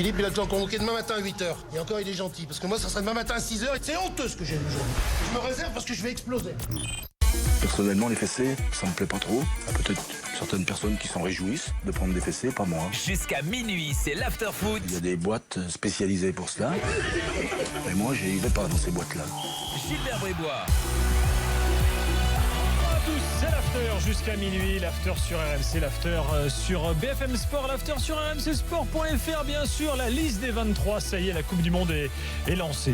Philippe, il a déjà convoqué demain matin à 8h. Et encore, il est gentil, parce que moi, ça serait demain matin à 6h. Et c'est honteux ce que j'ai vu aujourd'hui. Je me réserve parce que je vais exploser. Personnellement, les fessées, ça me plaît pas trop. Il y a peut-être certaines personnes qui s'en réjouissent de prendre des fessées, pas moi. Jusqu'à minuit, c'est l'after-foot. Il y a des boîtes spécialisées pour cela. Et moi, j'y vais pas dans ces boîtes-là. Gilbert Brébois. C'est l'after jusqu'à minuit, l'after sur RMC, l'after sur BFM Sport, l'after sur rmcsport.fr bien sûr, la liste des 23, ça y est, la Coupe du Monde est lancée.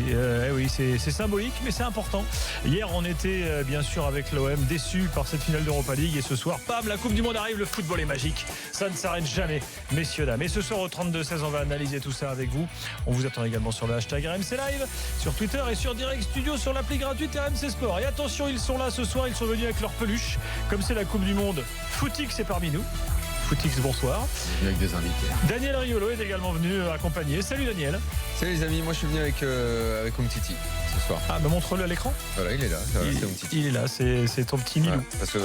Oui, c'est symbolique mais c'est important. Hier on était bien sûr avec l'OM déçu par cette finale d'Europa League et ce soir, bam, la Coupe du Monde arrive, le football est magique, ça ne s'arrête jamais, messieurs dames. Et ce soir au 32-16 on va analyser tout ça avec vous. On vous attend également sur le hashtag RMC Live, sur Twitter et sur Direct Studio sur l'appli gratuite RMC Sport. Et attention, ils sont là ce soir, ils sont venus avec leur peluche. Comme c'est la Coupe du Monde, Footix est parmi nous. Footix, bonsoir. Avec des invités. Daniel Riolo est également venu accompagner. Salut Daniel. Salut les amis, moi je suis venu avec Umtiti ce soir. Ah, bah montre-le à l'écran. Voilà, il est là, c'est Umtiti. Il est là, c'est ton petit Milou. Voilà, parce que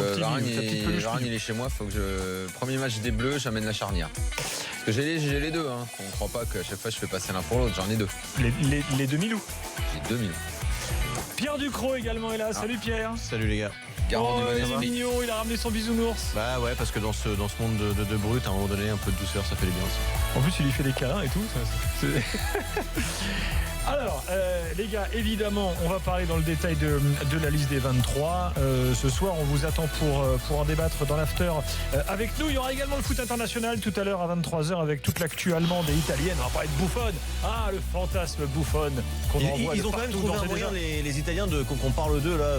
Varane il est chez moi, faut que premier match des Bleus, j'amène la charnière. Parce que j'ai les deux, hein. On ne croit pas qu'à chaque fois je fais passer l'un pour l'autre, j'en ai deux. Les deux Milou. J'ai 2 Milou. Pierre Ducrot également est là. Salut Pierre. Salut les gars. Garant du bon il est esprit. mignon, il a ramené son bisounours. Bah ouais, parce que dans ce monde de brut, à un moment donné, un peu de douceur, ça fait du bien aussi. En plus, il lui fait des câlins et tout. Alors, les gars, évidemment, on va parler dans le détail de la liste des 23. Ce soir, on vous attend pour en débattre dans l'after avec nous. Il y aura également le foot international tout à l'heure à 23h avec toute l'actu allemande et italienne. On va parler de Buffon. Ah, le fantasme Buffon qu'on envoie. Ils ont quand même trouvé un moyen, les Italiens, qu'on parle d'eux là,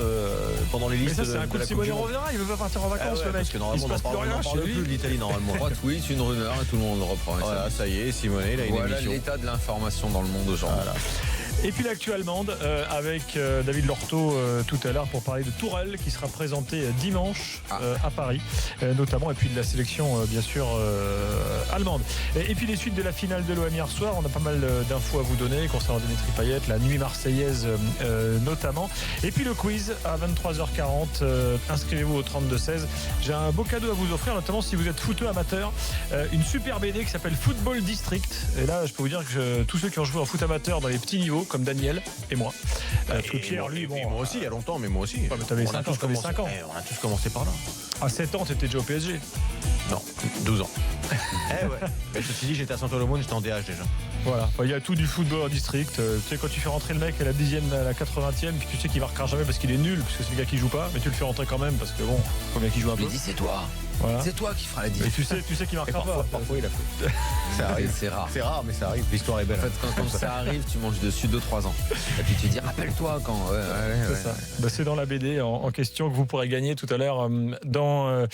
pendant les listes. Mais ça, c'est un coup de Simone reviendra. Il veut pas partir en vacances, le mec. Parce que normalement, on n'en parle plus de l'Italie, normalement. Droite, oui, c'est une rumeur et tout le monde le reprend. Voilà, ça y est, Simone, il a une voilà émission. l'état de l'information dans le monde aujourd'hui. Voilà. Et puis l'actu allemande avec David Lorto tout à l'heure pour parler de Tourelle qui sera présenté dimanche à Paris notamment, et puis de la sélection bien sûr allemande. Et puis les suites de la finale de l'OM hier soir, on a pas mal d'infos à vous donner concernant Dimitri Payet, la nuit marseillaise notamment. Et puis le quiz à 23h40, inscrivez-vous au 32-16. J'ai un beau cadeau à vous offrir, notamment si vous êtes footeux amateur, une super BD qui s'appelle Football District. Et là je peux vous dire que tous ceux qui ont joué en foot amateur dans les petits niveaux comme Daniel et moi. Pierre, lui, bon. Moi aussi, il y a longtemps, mais moi aussi. Ouais, mais t'avais 5 ans, t'avais 5 ans. On a tous commencé par là. À 7 ans, t'étais déjà au PSG. Non, 12 ans. Ouais. Mais ceci dit, j'étais à Saint-Olomone, j'étais en DH déjà. Voilà, il y a tout du football en district. Tu sais, quand tu fais rentrer le mec à la 10e, à la 80e, puis tu sais qu'il marquera jamais parce qu'il est nul, parce que c'est le gars qui joue pas, mais tu le fais rentrer quand même parce que bon, faut bien qu'il joue un peu. Mais dis, c'est toi. Voilà. C'est toi qui feras la différence. Et tu sais qu'il marquera pas. Parfois, il a fait. Ça arrive. C'est rare. C'est rare, mais ça arrive. L'histoire est belle. En fait, quand ça arrive, tu manges dessus 2-3 ans. Et puis tu dis, rappelle-toi quand. C'est ça. Bah, c'est dans la BD en question que vous pourrez gagner tout à l'heure dans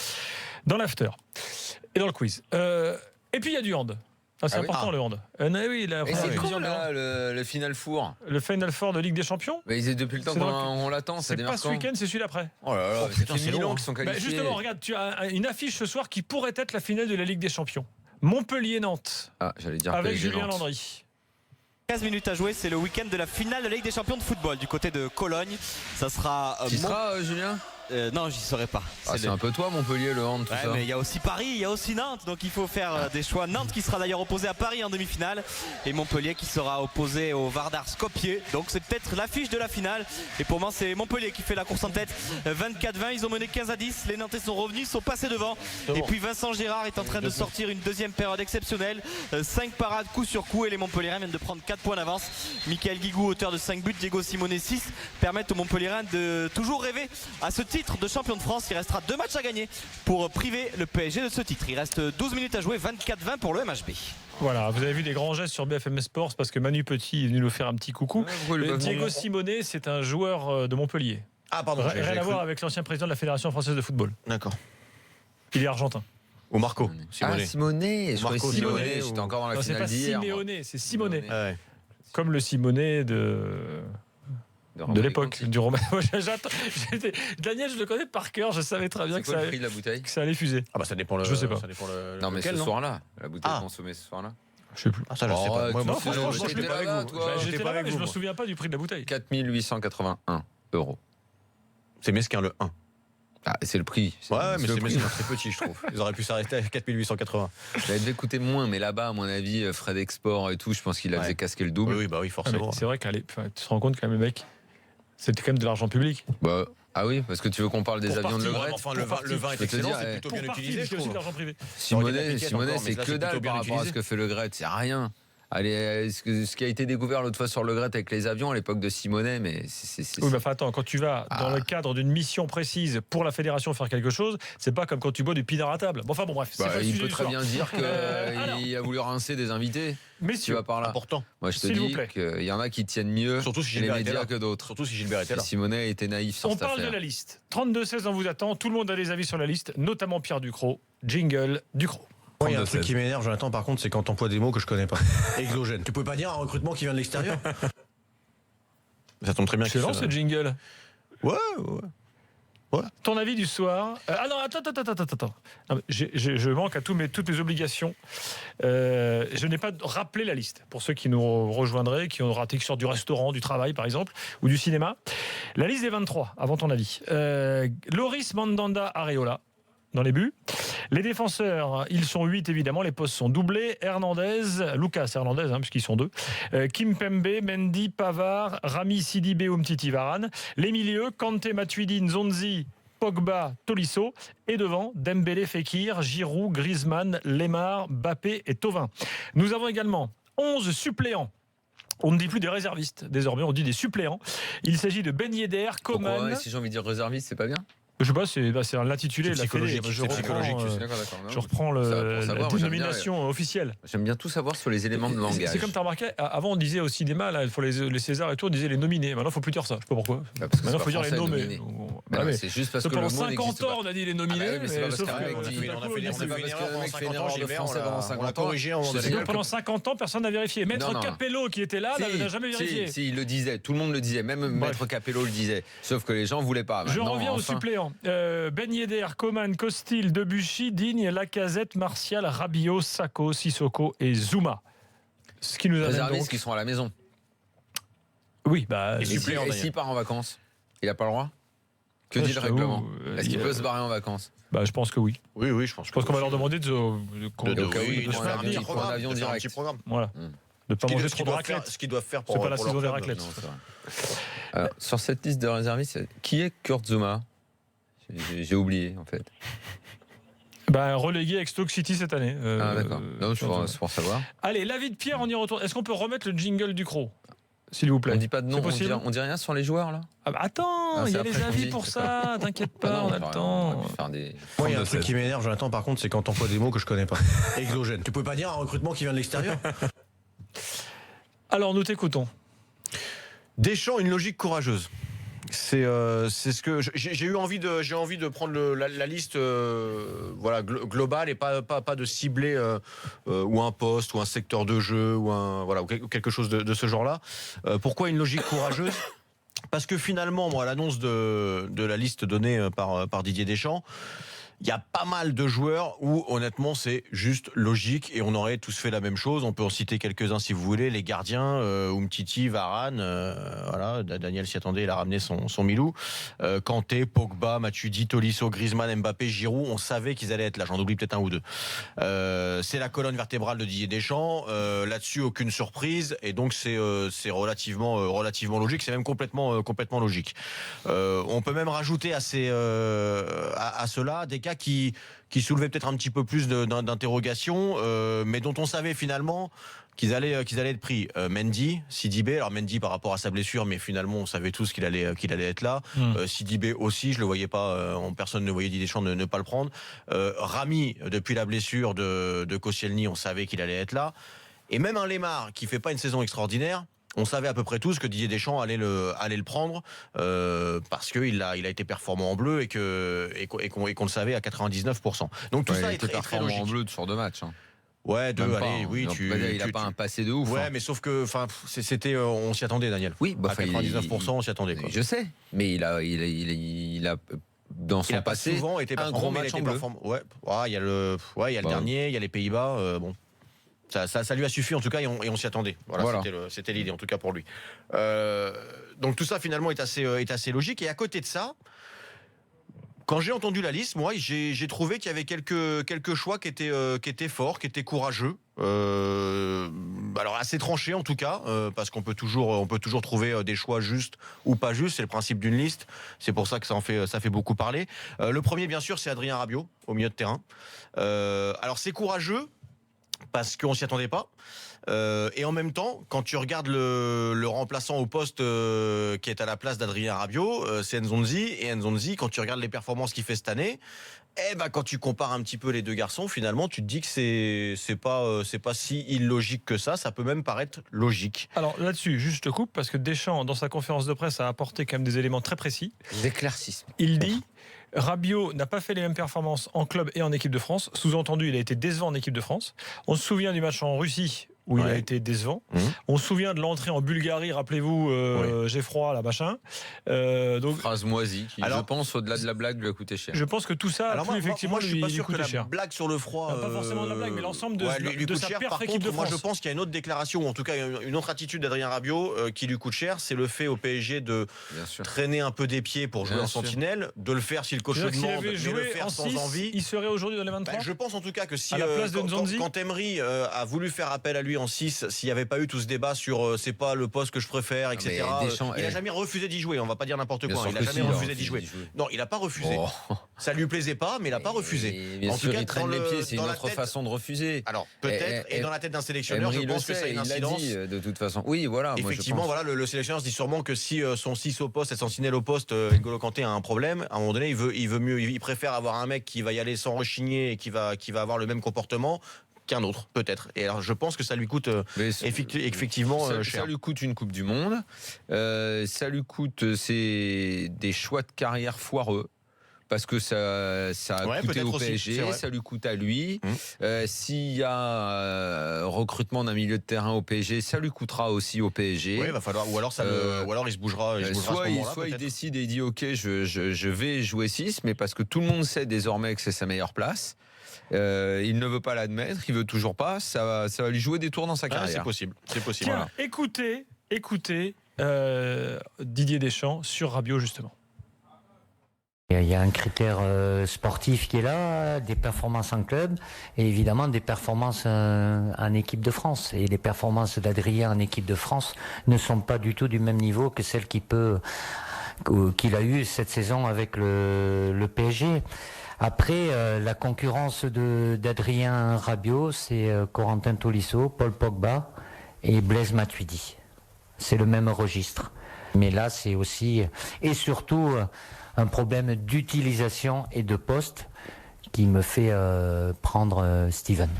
l'after et dans le quiz. Et puis il y a du hand. Ah, c'est important le hand. Oui, et c'est quand là, le Final Four? Le Final Four de Ligue des Champions. Mais depuis le temps qu'on l'attend, ça démarre. C'est pas ce week-end, c'est celui d'après. Oh là là, c'est Milan qui sont qualifiés. Justement, regarde, tu as une affiche ce soir qui pourrait être la finale de la Ligue des Champions. Montpellier-Nantes. Ah, j'allais dire avec Julien Landry. 15 minutes à jouer, c'est le week-end de la finale de la Ligue des Champions de football du côté de Cologne. Ça sera. Tu seras, Julien? Non, j'y serai pas. C'est un peu toi, Montpellier, le hand, tout ça. Mais il y a aussi Paris, il y a aussi Nantes, donc il faut faire des choix. Nantes qui sera d'ailleurs opposé à Paris en demi-finale et Montpellier qui sera opposé au Vardar Skopje. Donc c'est peut-être l'affiche de la finale. Et pour moi, c'est Montpellier qui fait la course en tête. 24-20, ils ont mené 15-10. Les Nantais sont revenus, sont passés devant. Et puis Vincent Gérard est en train de sortir une deuxième période exceptionnelle. 5 parades coup sur coup et les Montpelliérains viennent de prendre 4 points d'avance. Michael Guigou, auteur de 5 buts, Diego Simone 6, permettent aux Montpelliérains de toujours rêver à ce titre de champion de France. Il restera 2 matchs à gagner pour priver le PSG de ce titre. Il reste 12 minutes à jouer, 24-20 pour le MHB. Voilà, vous avez vu des grands gestes sur BFM Sports parce que Manu Petit est venu nous faire un petit coucou. Diego Simone, c'est un joueur de Montpellier. Ah pardon. Rien à voir avec l'ancien président de la Fédération française de football. D'accord. Il est argentin. Ou Marco. Simone. Ah, Simone. Je croyais Simone. J'étais encore dans la finale d'hier. C'est pas Simeone, c'est Simone. Ah ouais. Comme le Simone de l'époque du roman. Daniel, je le connais par cœur. Je savais très bien que ça allait fuser. Ah bah ça dépend. Je sais pas. Non mais ce soir-là, la bouteille consommée ce soir-là. Je sais plus. Ah ça je sais pas. Moi, franchement, j'étais pas avec vous. J'étais pas avec vous. Je me souviens pas du prix de la bouteille. 4 881 €. C'est mesquin le 1. Ah, c'est le prix. Ouais, mais le prix. c'est petit, je trouve. Ils auraient pu s'arrêter à 4880. Ça devait coûter moins, mais là-bas, à mon avis, frais d'export et tout, je pense qu'il a fait casquer le double. Oui, forcément. C'est vrai tu te rends compte quand même, mec, c'était quand même de l'argent public. Bah, ah oui, parce que tu veux qu'on parle des avions de Le Gret. Enfin, le vin est excellent, c'est plutôt bien utilisé, je aussi de trouve. l'argent privé. Simonet, encore, c'est mais là, que c'est dalle plutôt bien par rapport à ce utilisé. que fait Le Gret, c'est rien. Allez, ce qui a été découvert l'autre fois sur Le Gret avec les avions à l'époque de Simonet, mais c'est... Oui, mais enfin, attends, quand tu vas dans le cadre d'une mission précise pour la fédération faire quelque chose, c'est pas comme quand tu bois du pinard à table. Bon, enfin bon, bref. Bah, pas le il sujet peut du très soir. bien dire qu'il a voulu rincer des invités. Tu Messieurs, vas par là. Important. Moi, je te S'il vous dis plaît. qu'il y en a qui tiennent mieux Surtout si les Gilbert était médias là. que d'autres. Surtout si Gilbert était là. Simonet était naïf sur on cette parle affaire. de la liste. 32-16, on vous attend. Tout le monde a des avis sur la liste, notamment Pierre Ducrot. Jingle Ducrot. Il y a un truc qui m'énerve, Jonathan, par contre, c'est quand t'emploies des mots que je connais pas. Exogène. Tu peux pas dire un recrutement qui vient de l'extérieur? Ça tombe très bien. Excellent ce jingle. Ouais. Ton avis du soir. Ah non, attends. Non, mais je manque à toutes mes obligations. Je n'ai pas rappelé la liste. Pour ceux qui nous rejoindraient, qui ont raté, qui sortent du restaurant, du travail par exemple, ou du cinéma. La liste des 23, avant ton avis. Loris Mandanda Areola, dans les buts. Les défenseurs, ils sont 8 évidemment, les postes sont doublés. Lucas Hernandez, puisqu'ils sont 2. Kimpembe, Mendy, Pavard, Rami, Sidibé, Umtiti, Varane. Les milieux, Kanté, Matuidi, Nzonzi, Pogba, Tolisso. Et devant, Dembélé, Fekir, Giroud, Griezmann, Lemar, Mbappé et Thauvin. Nous avons également 11 suppléants. On ne dit plus des réservistes, désormais on dit des suppléants. Il s'agit de Ben Yedder, Coman. Pourquoi, si j'ai envie de dire réserviste, c'est pas bien? Je sais pas, c'est l'intitulé de la fédé. Je reprends la dénomination officielle. J'aime bien tout savoir sur les éléments de langage. C'est comme tu as remarqué, avant on disait au cinéma, là, il faut les Césars et tout, on disait les nominés. Maintenant il ne faut plus dire ça, je sais pas pourquoi. Maintenant il faut dire les nommés. C'est juste parce que pendant le mot 50 ans on a dit les nominés. Mais c'est pas parce qu'un mec fait une erreur de français pendant 50 ans. Pendant 50 ans, personne n'a vérifié. Maître Capello qui était là n'a jamais vérifié. Si, il le disait, tout le monde le disait, même Maître Capello le disait. Sauf que les gens ne voulaient pas. Je reviens aux suppléants. Ben Yedder, Coman, Costil, Debuchy, Digne, Lacazette, Martial, Rabiot, Sakho, Sissoko et Zouma. Ce qui nous amène réservistes donc... qui sont à la maison. Oui, et s'il part en vacances, il n'a pas le droit? Que dit le règlement? Est-ce qu'il peut se barrer en vacances? Je pense que oui. Oui, je pense qu'on va leur demander de se faire un avion direct. Voilà. De ne pas manger trop de raclette. Ce qu'ils doivent faire pour. C'est pas la saison des raclettes. Alors, sur cette liste de réservistes, qui est Kurt Zouma? J'ai oublié en fait. Relégué avec Stoke City cette année. D'accord. C'est pour savoir. Allez, l'avis de Pierre, on y retourne. Est-ce qu'on peut remettre le jingle du Cro, s'il vous plaît? On dit pas de nom, on dit rien sur les joueurs là? Attends, il y a les avis pour ça, t'inquiète pas, on a le temps. Il y a un truc qui m'énerve, Jonathan, par contre, c'est quand t'emploies des mots que je connais pas. Exogène. Tu peux pas dire un recrutement qui vient de l'extérieur? Alors, nous t'écoutons. Deschamps, une logique courageuse. C'est ce que j'ai eu envie de prendre la liste globale et pas de cibler ou un poste ou un secteur de jeu ou quelque chose de ce genre-là. Pourquoi une logique courageuse? Parce que finalement, à l'annonce de la liste donnée par Didier Deschamps, il y a pas mal de joueurs où honnêtement c'est juste logique et on aurait tous fait la même chose. On peut en citer quelques-uns si vous voulez. Les gardiens, Umtiti, Varane, Daniel s'y attendait, il a ramené son Milou. Kanté, Pogba, Matuidi, Tolisso, Griezmann, Mbappé, Giroud, on savait qu'ils allaient être là. J'en oublie peut-être un ou deux. C'est la colonne vertébrale de Didier Deschamps. Là-dessus, aucune surprise et donc c'est relativement logique. C'est même complètement logique. On peut même rajouter à cela des cas qui soulevaient peut-être un petit peu plus d'interrogations, mais dont on savait finalement qu'ils allaient être pris. Mendy, Sidibé, alors Mendy par rapport à sa blessure, mais finalement on savait tous qu'il allait être là. Sidibé aussi, je le voyais pas, personne ne voyait Didier Deschamps ne pas le prendre. Rami, depuis la blessure de Koscielny, on savait qu'il allait être là. Et même un Lemar qui fait pas une saison extraordinaire, on savait à peu près tous que Didier Deschamps allait le prendre parce qu'il a été performant en bleu et qu'on le savait à 99%. Donc tout ça est très logique. En bleu sur 2 matchs. Ouais, 2, allez, oui. Il n'a pas un passé de ouf. Ouais, mais sauf que c'était, on s'y attendait, Daniel. Oui, à 99%, on s'y attendait. Quoi. Je sais, mais il a dans son passé souvent été un gros match en bleu. Ouais, il y a le dernier, il y a les Pays-Bas. Bon. Ça lui a suffi en tout cas et on s'y attendait. Voilà. C'était l'idée en tout cas pour lui. Donc tout ça finalement est assez logique et à côté de ça, Quand j'ai entendu la liste, moi, j'ai trouvé qu'il y avait quelques choix qui étaient forts, qui étaient courageux. Alors assez tranchés en tout cas, parce qu'on peut toujours trouver des choix justes ou pas justes. C'est le principe d'une liste. C'est pour ça que ça fait beaucoup parler. Le premier, bien sûr, c'est Adrien Rabiot au milieu de terrain. Alors c'est courageux parce qu'on s'y attendait pas. Et en même temps, quand tu regardes le remplaçant au poste qui est à la place d'Adrien Rabiot, c'est Nzonzi. Et Nzonzi, quand tu regardes les performances qu'il fait cette année, quand tu compares un petit peu les deux garçons, finalement, tu te dis que c'est pas si illogique que ça. Ça peut même paraître logique. Alors là-dessus, juste je te coupe, parce que Deschamps, dans sa conférence de presse, a apporté quand même des éléments très précis. Des éclaircissements. Il dit... Rabiot n'a pas fait les mêmes performances en club et en équipe de France. Sous-entendu, il a été décevant en équipe de France. On se souvient du match en Russie où il a été décevant. On se souvient de l'entrée en Bulgarie, rappelez-vous, j'ai froid, là, machin. Donc, phrase moisie qui, je pense, au-delà de la blague, lui a coûté cher. Je pense que tout ça a pu effectivement je suis pas sûr que la cher. blague sur le froid... pas forcément de la blague, mais l'ensemble de sa cher. perf Par équipe contre, de France. moi je pense qu'il y a une autre déclaration, ou en tout cas une autre attitude d'Adrien Rabiot qui lui coûte cher, c'est le fait au PSG de traîner un peu des pieds pour jouer en sentinelle, de le faire si le coach le demande, mais le faire sans envie. Il serait aujourd'hui dans les 23 ? Je pense en tout cas que si quand Emery a voulu faire appel à lui en 6, s'il n'y avait pas eu tout ce débat sur c'est pas le poste que je préfère, etc. Il n'a jamais refusé d'y jouer, on va pas dire n'importe quoi. Il n'a jamais refusé d'y jouer. Non, il n'a pas refusé. Ça lui plaisait pas, mais il n'a pas refusé. Bien sûr, il traîne les pieds, c'est une autre façon de refuser. Alors peut-être, et dans la tête d'un sélectionneur, je pense que ça a une incidence. Il l'a dit de toute façon. Oui, voilà. Effectivement, voilà, le sélectionneur se dit sûrement que si son 6 au poste et son sentinelle au poste, N'Golo Kanté a un problème. À un moment donné, il préfère avoir un mec qui va y aller sans rechigner et qui va avoir le même comportement qu'un autre, peut-être. Et alors, je pense que ça lui coûte effectivement cher. Ça lui coûte une Coupe du Monde. Ça lui coûte des choix de carrière foireux. Parce que ça a coûté au PSG, ça lui coûte à lui. S'il y a recrutement d'un milieu de terrain au PSG, ça lui coûtera aussi au PSG. Oui, il va falloir, ou alors il se bougera. Soit il décide et il dit ok, je vais jouer 6, mais parce que tout le monde sait désormais que c'est sa meilleure place. Il ne veut pas l'admettre, il veut toujours pas. Ça va lui jouer des tours dans sa carrière. C'est possible. Tiens, écoutez Didier Deschamps sur Rabiot justement. Il y a un critère sportif qui est là, des performances en club et évidemment des performances en équipe de France. Et les performances d'Adrien en équipe de France ne sont pas du tout du même niveau que celles qu'il a eues cette saison avec le PSG. Après, la concurrence d'Adrien Rabiot, c'est Corentin Tolisso, Paul Pogba et Blaise Matuidi. C'est le même registre. Mais là, c'est aussi et surtout un problème d'utilisation et de poste qui me fait prendre Steven.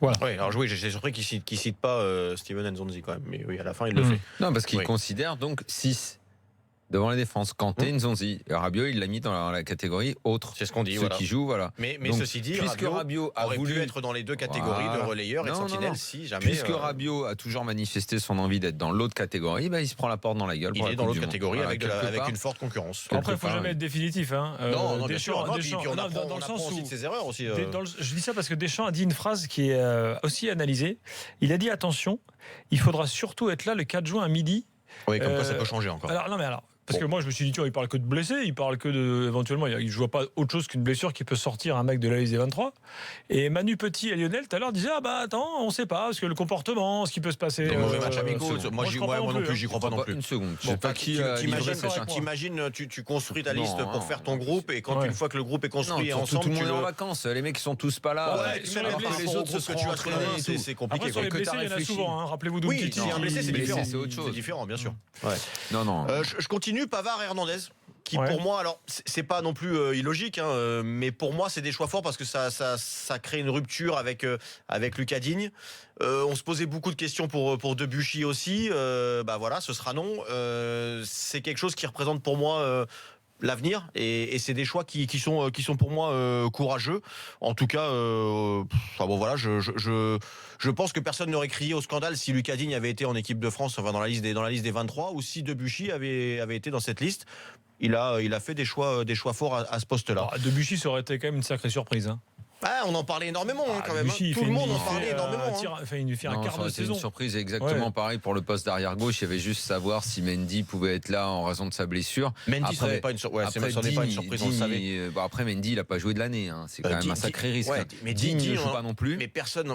Voilà. Oui, alors j'étais surpris qu'il cite pas Steven Nzonzi quand même, mais oui, à la fin il le fait. Non, parce qu'il considère donc 6 devant la défense. Kanté, Nzonzi. Rabiot, il l'a mis dans la catégorie autre. C'est ce qu'on dit. Ceux qui jouent, voilà. Mais donc, ceci dit, puisque Rabiot a voulu être dans les deux catégories de relayeur et de sentinelle, si jamais. Puisque Rabiot a toujours manifesté son envie d'être dans l'autre catégorie, il se prend la porte dans la gueule. Il est dans l'autre catégorie avec une forte concurrence. Après, il ne faut jamais être définitif. Non, bien sûr. Dans le sens où de ses erreurs aussi. Je dis ça parce que Deschamps a dit une phrase qui est aussi analysée. Il a dit attention, il faudra surtout être là le 4 juin à midi. Oui, comme quoi ça peut changer encore. Alors. Parce que moi, je me suis dit, il parle que de blessés, il parle que éventuellement, je ne vois pas autre chose qu'une blessure qui peut sortir un mec de la liste des 23. Et Manu Petit et Lionel, tout à l'heure, disaient, attends, on ne sait pas, parce que le comportement, ce qui peut se passer. Des mauvais matchs amicaux. Moi non plus, j'y crois pas non plus. Une seconde. T'imagines, tu construis ta liste pour faire ton groupe, et quand une fois que le groupe est construit ensemble. Tout le monde est en vacances, les mecs qui sont tous pas là. Les autres se seront entraînés, c'est compliqué. Sur les blessés, il y en a souvent, rappelez-vous d'où Oui, si un blessé, c'est différent. C'est différent, bien sûr. Non. Je continue, Pavard et Hernandez. Qui pour moi, alors c'est pas non plus illogique, mais pour moi c'est des choix forts parce que ça crée une rupture avec Lucas Digne. On se posait beaucoup de questions pour Debuchy aussi. Voilà, ce sera non. C'est quelque chose qui représente pour moi l'avenir et c'est des choix qui sont pour moi courageux. En tout cas, voilà, je pense que personne n'aurait crié au scandale si Lucas Digne avait été en équipe de France, enfin dans la liste des 23, ou si Debuchy avait été dans cette liste. Il a fait des choix forts à ce poste-là. Debuchy, ça aurait été quand même une sacrée surprise. Ah, on en parlait énormément quand même. Vichy, Tout le monde en parlait énormément. Il nous fait un quart de saison. Une surprise, exactement pareil pour le poste d'arrière gauche. Il y avait juste savoir si Mendy pouvait être là en raison de sa blessure. Mendy, ce n'est pas une surprise, on le savait. Après, Mendy, il n'a pas joué de l'année. C'est quand même un sacré risque. Mais Digne ne joue pas non plus. Mais personne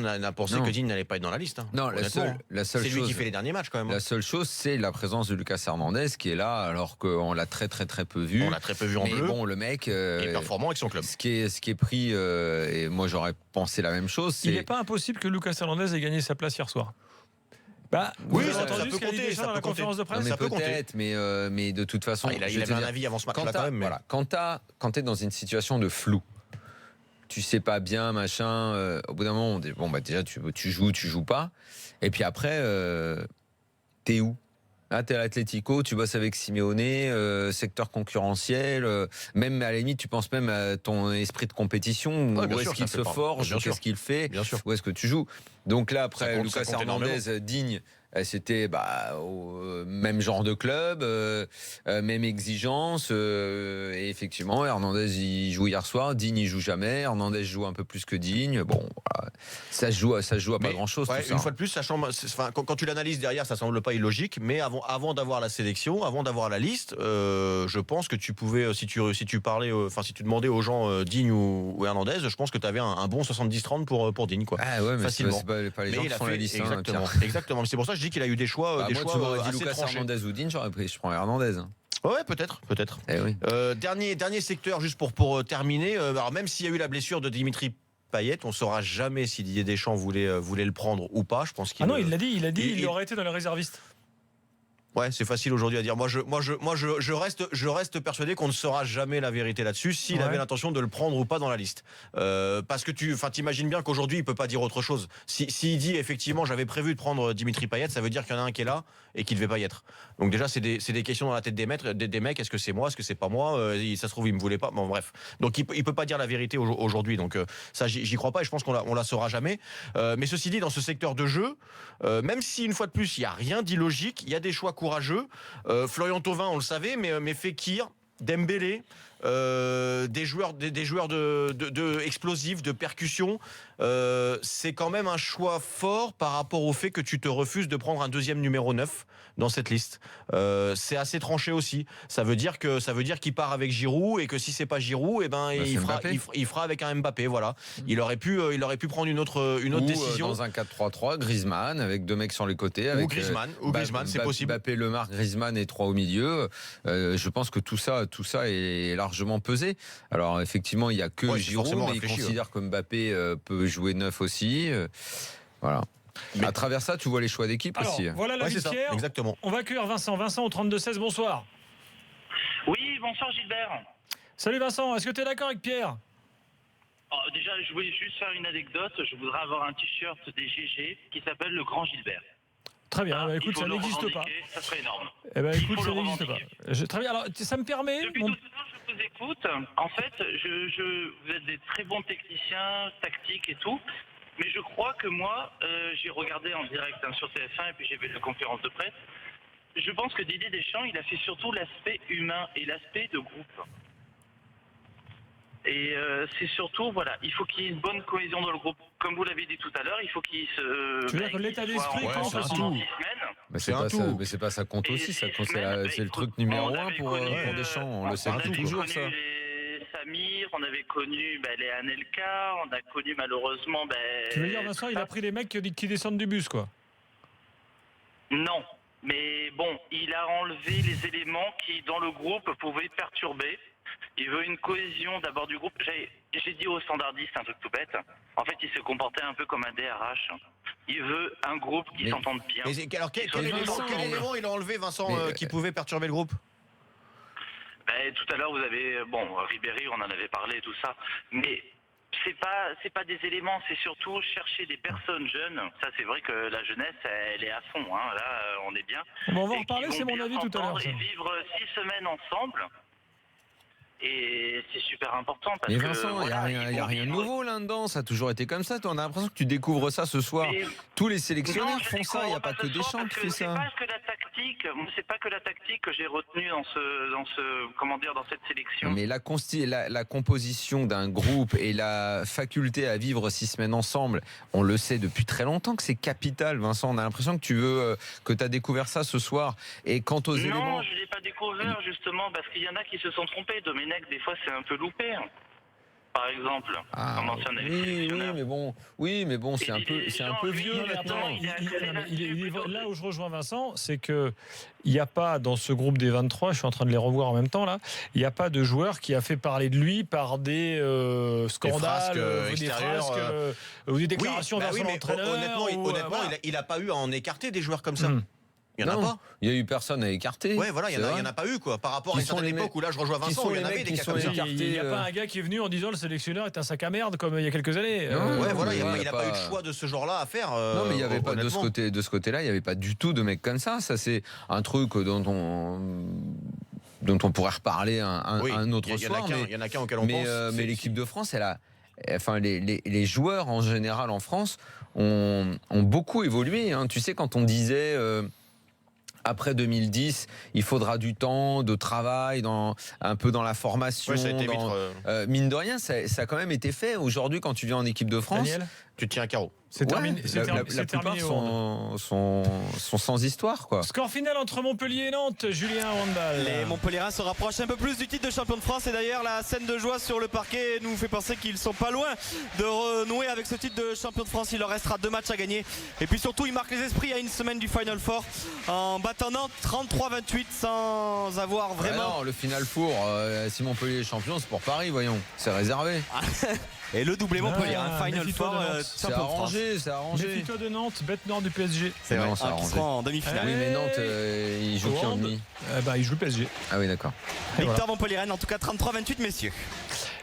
n'a pensé que Digne n'allait pas être dans la liste. Non, la seule c'est chose, lui qui fait les derniers matchs quand même. La seule chose, c'est la présence de Lucas Hernandez qui est là, alors qu'on l'a très peu vu. On l'a très peu vu en bleu. Mais bon, le mec est performant avec son club. Ce qui est pris, et moi j'aurais pensé la même chose. Il n'est pas impossible que Lucas Hernandez ait gagné sa place hier soir. Oui, vous avez entendu ce qu'a dit Deschamps dans la conférence de presse. Ça peut peut-être, mais de toute façon, il avait un avis avant ce match-là quand même. Voilà, quand tu es dans une situation de flou, tu sais pas bien, machin. Au bout d'un moment, déjà tu joues pas, et puis après, t'es où? Là, t'es à l'Atlético, tu bosses avec Simeone, secteur concurrentiel, même à la limite, tu penses même à ton esprit de compétition, où est-ce qu'il se forge, qu'est-ce qu'il fait, où est-ce que tu joues. Donc là, après, Lucas Hernandez, Digne, c'était au même genre de club, même exigence, et effectivement, Hernandez il joue hier soir, Digne il joue jamais, Hernandez joue un peu plus que Digne. Bon, voilà. ça se joue à pas grand-chose. Une fois de plus, quand tu l'analyses derrière, ça semble pas illogique, mais avant d'avoir la sélection, avant d'avoir la liste, je pense que tu pouvais, si tu demandais aux gens Digne ou Hernandez, je pense que tu avais un bon 70-30 pour Digne, quoi. Ah ouais, mais facilement. C'est pas les gens qui font la liste. Exactement. C'est pour ça que je dis qu'il a eu des choix. Moi, tu m'aurais dit Lucas Hernandez ou Digne, je prends Hernandez. Ouais, peut-être. Eh oui. Dernier secteur, juste pour terminer. Alors même s'il y a eu la blessure de Dimitri Payet, on ne saura jamais si Didier Deschamps voulait le prendre ou pas. Je pense qu'il. Ah non, il l'a dit. Il aurait été dans les réservistes. Ouais, c'est facile aujourd'hui à dire. Moi, je reste persuadé qu'on ne saura jamais la vérité là-dessus s'il avait l'intention de le prendre ou pas dans la liste. Parce que t'imagines bien qu'aujourd'hui, il peut pas dire autre chose. S'il dit effectivement, j'avais prévu de prendre Dimitri Payet, ça veut dire qu'il y en a un qui est là et qui ne devait pas y être. Donc déjà, c'est des questions dans la tête des mecs. Est-ce que c'est moi? Est-ce que c'est pas moi? Ça se trouve, il me voulait pas. Bon, bref. Donc il peut pas dire la vérité aujourd'hui. Donc ça, j'y crois pas et je pense qu'on la saura jamais. Mais ceci dit, dans ce secteur de jeu, même si une fois de plus, il y a rien d'illogique, il y a des choix courageux. Florian Thauvin, on le savait, mais Fekir, Dembélé, des joueurs de explosifs, de percussion, c'est quand même un choix fort par rapport au fait que tu te refuses de prendre un deuxième numéro 9 dans cette liste. C'est assez tranché aussi. Ça veut dire qu'il part avec Giroud et que si c'est pas Giroud, il fera avec un Mbappé. Voilà. Il aurait pu prendre une autre décision. Dans un 4-3-3, Griezmann avec deux mecs sur les côtés. Ou Griezmann, c'est possible. Mbappé, Lemar, Griezmann et 3 au milieu. Je pense que tout ça est largement pesé. Alors effectivement, il n'y a que Giroud, mais il considère que Mbappé peut jouer 9 aussi. Voilà. Mais à travers ça, tu vois les choix d'équipe aussi. Voilà la liste Pierre. Exactement. On va accueillir Vincent. Vincent au 32-16, bonsoir. Oui, bonsoir Gilbert. Salut Vincent, est-ce que tu es d'accord avec Pierre? Déjà, je voulais juste faire une anecdote. Je voudrais avoir un t-shirt des GG qui s'appelle le Grand Gilbert. Très bien, écoute, ça n'existe pas. Ça serait énorme. Écoute, ça n'existe pas. Très bien, alors ça me permet... Depuis tout à l'heure, je vous écoute. En fait, vous êtes des très bons techniciens, tactiques et tout. Mais je crois que moi, j'ai regardé en direct sur TF1 et puis j'ai vu la conférence de presse. Je pense que Didier Deschamps, il a fait surtout l'aspect humain et l'aspect de groupe. Et c'est surtout, il faut qu'il y ait une bonne cohésion dans le groupe. Comme vous l'avez dit tout à l'heure, il faut qu'il se... Tu veux dire que l'état d'esprit compte aussi. Mais c'est pas ça compte aussi. C'est le truc numéro 1 pour Deschamps. On le sait toujours, ça. Samir, on avait connu les Anelka, on a connu malheureusement... Tu veux dire, Vincent, il a pris les mecs qui descendent du bus, quoi? Non, mais bon, il a enlevé les éléments qui, dans le groupe, pouvaient perturber. Il veut une cohésion d'abord du groupe. J'ai dit aux standardistes un truc tout bête. En fait, il se comportait un peu comme un DRH. Il veut un groupe qui s'entende bien. Alors, quel élément il a enlevé, Vincent, qui pouvait perturber le groupe? Tout à l'heure, vous avez... Ribéry, on en avait parlé, tout ça. Mais c'est pas des éléments, c'est surtout chercher des personnes jeunes. Ça, c'est vrai que la jeunesse, elle est à fond. Hein. Là, on est bien. On va en reparler, c'est mon avis tout à l'heure. Et vivre 6 semaines ensemble... Et c'est super important parce mais Vincent, il n'y a rien de nouveau là-dedans, ça a toujours été comme ça. On a l'impression que tu découvres ça ce soir. Tous les sélectionneurs font ça, il n'y a pas que Deschamps qui fait ça. C'est pas que la tactique tactique, moi c'est pas que la tactique que j'ai retenue dans cette sélection. Mais la composition d'un groupe et la faculté à vivre 6 semaines ensemble, on le sait depuis très longtemps que c'est capital, Vincent. On a l'impression que tu as découvert ça ce soir. Et quant aux éléments... Non, je l'ai pas découvert justement parce qu'il y en a qui se sont trompés. Domenech, des fois, c'est un peu loupé. Par exemple, comme ancien sélectionneur. Oui, mais bon, c'est un peu vieux maintenant. Là où je rejoins Vincent, c'est que il n'y a pas dans ce groupe des 23, je suis en train de les revoir en même temps là, il n'y a pas de joueur qui a fait parler de lui par des scandales, des frasques, ou des déclarations d'un son entraîneur. Honnêtement, il n'a pas eu à en écarter des joueurs comme ça. Il n'y en a pas. Il n'y a eu personne à écarter. Ouais, voilà, il n'y en a pas eu, quoi. Par rapport à une certaine époque où là, je rejoins Vincent, il y en avait des cas comme ça. Il n'y a pas un gars qui est venu en disant le sélectionneur est un sac à merde comme il y a quelques années. Ouais, voilà, il n'a pas eu de choix de ce genre-là à faire. Non, mais il n'y avait pas de ce côté-là, il n'y avait pas du tout de mecs comme ça. Ça, c'est un truc dont on pourrait reparler un autre soir. Il y en a qu'un auquel on pense. Mais l'équipe de France, les joueurs en général en France ont beaucoup évolué. Tu sais, quand on disait après 2010, il faudra du temps, de travail, un peu dans la formation. Ça a été vite, mine de rien, ça a quand même été fait. Aujourd'hui, quand tu viens en équipe de France, Daniel, tu te tiens un carreau. C'est terminé. La plupart sont sans histoire, quoi. Score final entre Montpellier et Nantes, Julien Wandal. Les Montpelliérains se rapprochent un peu plus du titre de champion de France et d'ailleurs la scène de joie sur le parquet nous fait penser qu'ils sont pas loin de renouer avec ce titre de champion de France. Il leur restera 2 matchs à gagner et puis surtout ils marquent les esprits à une semaine du Final Four en battant Nantes 33-28 sans avoir vraiment... non, le Final Four, si Montpellier est champion, c'est pour Paris, voyons, c'est réservé. Et le doublé Montpellier, Final Four, c'est arrangé. Méfie-toi de Nantes, bête nord du PSG. C'est vrai, qui sera en demi-finale. Oui, mais Nantes, ils jouent qui en demi? Ils jouent le PSG. Ah oui, d'accord. Victor Montpellier, en tout cas 33-28, messieurs.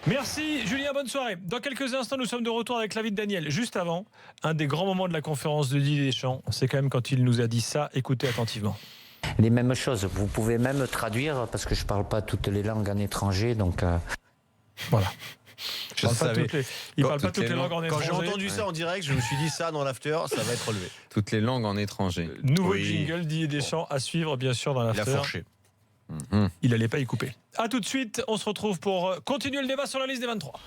Merci Julien, bonne soirée. Dans quelques instants, nous sommes de retour avec l'avis de Daniel. Juste avant, un des grands moments de la conférence de Didier Deschamps, c'est quand même quand il nous a dit ça. Écoutez attentivement. Les mêmes choses, vous pouvez même traduire, parce que je ne parle pas toutes les langues en étranger, donc... Voilà. Il ne parle pas toutes les langues en étranger. Quand j'ai entendu ça en direct, je me suis dit ça dans l'after, ça va être relevé. Toutes les langues en étranger. Nouveau jingle Didier Deschamps à suivre bien sûr dans l'after. Il a fourché. Il n'allait pas y couper. A tout de suite, on se retrouve pour continuer le débat sur la liste des 23.